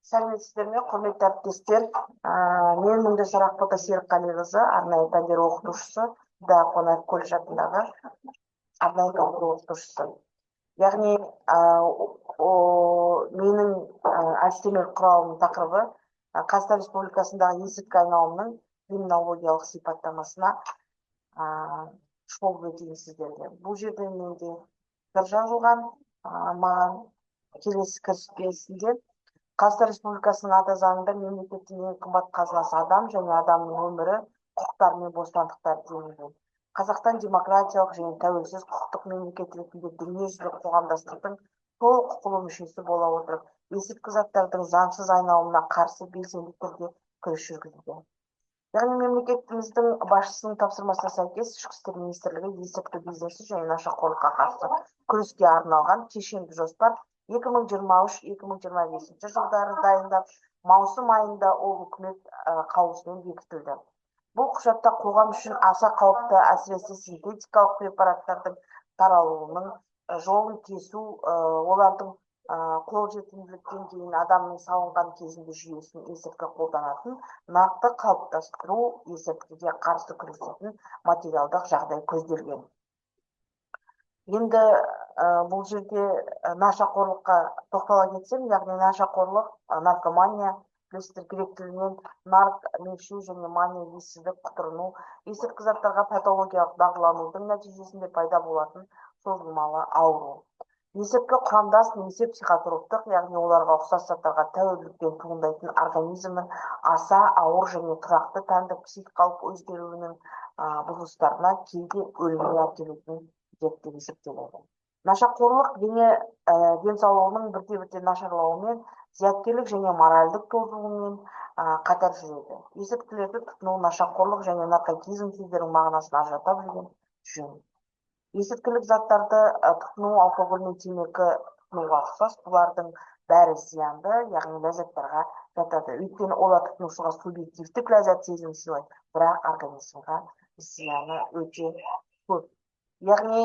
Сәлеметсіздер ме, құрметті әріптестер. Мен Мүндесар Ақбота Серікқалиқызы, арнайы пәндер оқытушысы, қонаев колледж атындағы арнайы пәндер оқытушысы. Яғни менің әдістемелік құралымның тақырыбы Қазақстан Республикасындағы есірткі айналымының криминологиялық сипаттамасына шолып өтейін сіздерге. Бұл жерде менде бір жазылған, маған келесі кіріспесінде Қазақстан Республикасының ата заңында мемлекеттің ең қымбат қазынасы адам және адамның өмірі, құқықтары мен бостандықтары делінген. Қазақстан демократиялық және тәуелсіз құқықтық мемлекет ретінде дүниежүзілік қоғамдастықтың толық құқылы мүшесі бола отырып, есірткі заттардың заңсыз айналымына қарсы белсенді түрде күрес жүргізуде. Яғни мемлекетіміздің басшысының тапсырмасына сәйкес ішкі істер министрлігі есірткі бизнесі және нашақорлыққа қарсы күреске арналған кешенді жоспар 2023-2025 жылдары дайындап, маусым айында ол үкімет қаулысымен бекітілді. Бұл құжатта қоғам үшін аса қауіпті, әсіресе синтетикалық препараттардың таралуының жолын кесу, олардың қолжетімділіктен кейін адамның салынған кезінде жүйесін есірткі қолданатын, нақты қалыптастыру, есірткіге қарсы күресетін материалдық жағдай көзделген. Енді бұл жерде нашақорлыққа тоқтала кетсем, яғни нашақорлық, наркомания, білесіздер, грек тілінен нарк, мешу және мания ессіздік, құтырыну, есірткі заттарға патологиялық дағдыланудың нәтижесінде пайда болатын созылмалы ауру. Есірткі құрамдас немесе психотроптық, яғни оларға ұқсас заттарға тәуелділіктен туындайтын организмнің аса ауыр және тұрақты тәндік психикалық өзгеруінің бұзылыстарына кейде өлімге әкелетін деп есептеледі. Нашақорлық денсаулығының бірте-бірте нашарлауымен, зияткерлік және моральдық тозуымен қатар жүреді. Есірткілерді тұтыну, нашақорлық және наркотизм сөздерінің мағынасын ажыратып жүрген жөн. Есірткілік заттарды тұтыну, алкоголь мен темекі тұтынуға ұқсас, бұлардың бәрі зиянды, яғни ләззаттарға жатады. Өйткені олар тұтынушыға субъективтік ләззат сезімін сыйлайды, бірақ организмға зияны өте көп. Яғни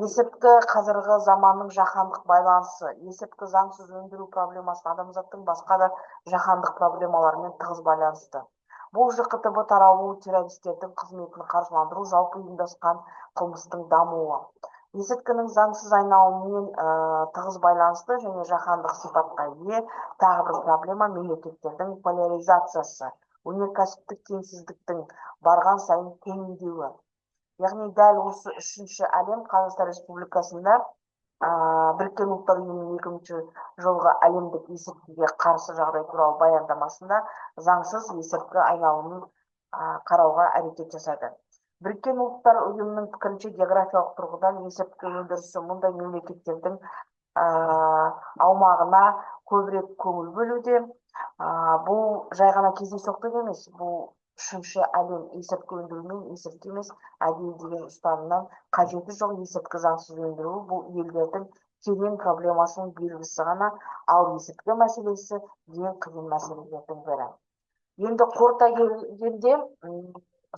есірткі қазіргі заманның жаһандық байланысы, есірткі заңсыз өндіру проблемасы адамзаттың басқа да жаһандық проблемаларымен тығыз байланысты. Бұл ЖКТБ таралуы, террористердің қызметін қаржыландыру, жалпы ұйымдасқан қылмыстың дамуы. Есірткінің заңсыз айналымымен тығыз байланысты және жаһандық сипатқа ие тағы бір проблема мемлекеттердің поляризациясы, өнеркәсіптік теңсіздіктің барған сайын төмендеуі. Яғни дәл осы үшінші әлем Қазақстан Республикасында Біріккен ұлттар ұйымының 2000 жылғы әлемдік есірткіге қарсы жағдай туралы баяндамасында заңсыз есірткі айналымын қарауға әрекет жасады. Біріккен ұлттар ұйымының пікірінше географиялық тұрғыдан есірткі өндірісі мұндай мемлекеттердің аумағына көбірек көңіл бөлуде. Бұл жай ғана кездейсоқтық емес, бұл үшінші әлем есірткі өндірумен есірткі емес, әдейі деген ұстанымнан қажеті жоқ есірткі заңсыз өндіруі бұл елдердің терең проблемасының белгісі ғана, ал есірткі мәселесі ең қиын мәселелердің бірі. Енді қорыта келгенде,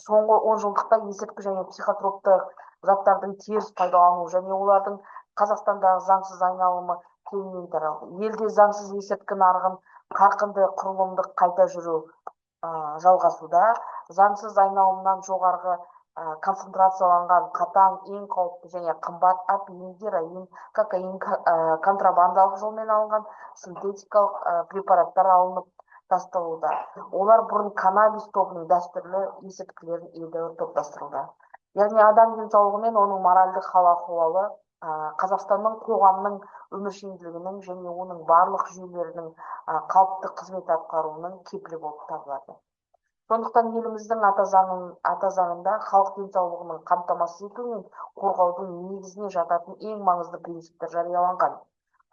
соңғы 10 жылдықта есірткі және психотроптық заттардың теріс пайдалану және олардың Қазақстандағы заңсыз айналымы кеңінен таралды. Елде заңсыз есірткі нарығын қарқынды құрылымдық қайта жүру жалғасуда. Заңсыз айналымнан жоғарғы концентрацияланған қатаң, ең қауіпті және қымбат апиын, героин, кокаин, контрабандалық жолмен алынған синтетикалық препараттар алынып тасталуда. Олар бұрын каннабис тобының дәстүрлі есірткілерін едәуір топтастыруда. Яғни адам денсаулығы мен оның моральдық хал-ахуалы Қазақстанның қоғамның өміршеңділігінің және оның барлық жүйелерінің қалыпты қызмет атқаруының кепілі болып табылады. Сондықтан еліміздің ата заңында халық денсаулығының қамтамасыз ету мен қорғаудың негізіне жататын ең маңызды принциптер жарияланған.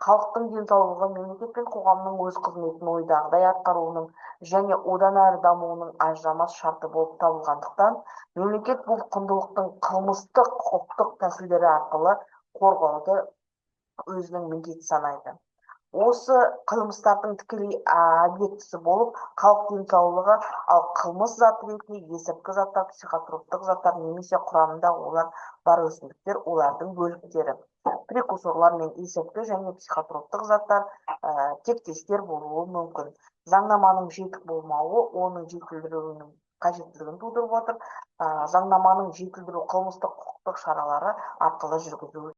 Халықтың денсаулығы мемлекет пен қоғамның өз қызметін ойдағыдай атқаруының және одан әрі дамуының ажырамас шарты болып табылғандықтан, мемлекет бұл құндылықтың қылмыстық құқықтық тәсілдері арқылы қорғауды өзінің міндеті санайды. Осы қылмыстардың тікелей объектісі болып халық денсаулығы, ал қылмыс заты ретінде есірткі заттар, психотроптық заттар немесе құрамында олар бар өсімдіктер, олардың бөліктері, прекурсорлар мен есірткі және психотроптық заттар тектестер болуы мүмкін. Заңнаманың жетік болмауы оның жетілдіруінің қажеттілігін тудырып отыр. Заңнаманың жетілдіру қылмыстық құқықтық шаралары арқылы жүргізу